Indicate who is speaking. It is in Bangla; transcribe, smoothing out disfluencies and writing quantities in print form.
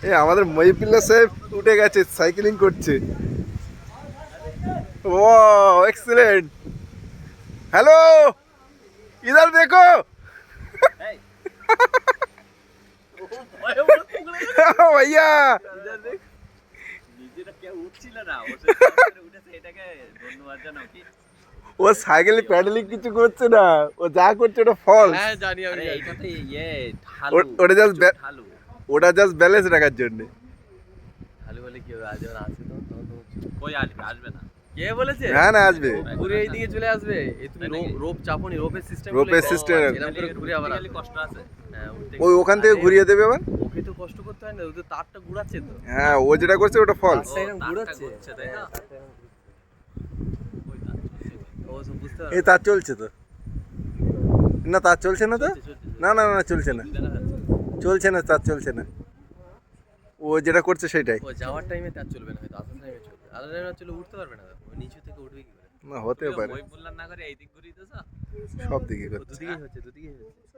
Speaker 1: আমাদের মহিপিল্লা সাহেব উঠে গেছে, সাইকেলিং করছে। ও এক্সেলেন্ট। हेलो, इधर देखो। भैया ও সাইকেলে প্যাডেলিং কিছু করছে না, ও যা করছে ওটা ফলস।
Speaker 2: হ্যাঁ জানি আমি।
Speaker 3: এইটা তো ইয়ে ঢালু,
Speaker 1: ওটা জাস্ট
Speaker 3: ঢালু।
Speaker 1: ওটা জাস্ট ব্যালেন্স রাখার জন্য।
Speaker 2: ঢালু বলে কি হবে? আজ যখন আসবে তখন তো
Speaker 3: কই আসবে? আসবে না।
Speaker 2: কে বলেছে?
Speaker 1: না না আসবে।
Speaker 2: ঘুরে এইদিকে চলে আসবে। এই তুমি রোপ চাপনি, রোপের সিস্টেম
Speaker 1: রোপের system।
Speaker 2: এরকম করে ঘুরে আবার
Speaker 3: খালি কষ্ট আছে।
Speaker 2: হ্যাঁ উঠতে
Speaker 1: ওই ওখান থেকে ঘুরিয়ে দেবে আবার।
Speaker 2: ওকে তো কষ্ট করতে হয় না, ও তো তারটা ঘুরাচ্ছে তো।
Speaker 1: হ্যাঁ ও যেটা করছে ওটা ফলস।
Speaker 2: তারটা এরকম
Speaker 3: তারটা
Speaker 2: ঘুরাচ্ছে।
Speaker 3: ঘুরছে, তাই না? ওই তার চলছে।
Speaker 2: ও সব বুঝতে
Speaker 1: এই
Speaker 2: পারবে।
Speaker 1: তার চলছে তো না, তার চলছে না তো।
Speaker 2: চলছে।
Speaker 1: না না না চলছে না,
Speaker 3: দেখা যাচ্ছে।
Speaker 1: চলছে না, তার চলছে না। ও যেটা করছে সেটাই।
Speaker 2: ও যাওয়ার টাইমে তার চলবে না, হয়তো আসার টাইমে চলবে। আসার টাইমে চলে উঠতে পারবে না, ও নিচু থেকে উঠবে কি করে?
Speaker 1: না হতে
Speaker 3: তুমি
Speaker 1: পারে,
Speaker 3: মহিবুল্লাহ না করে এই দিক ঘুরিয়েতেছ।
Speaker 1: সব দিকে
Speaker 2: ও
Speaker 1: করছে।
Speaker 2: দুদিকেই হচ্ছে, দুদিকেই হচ্ছে।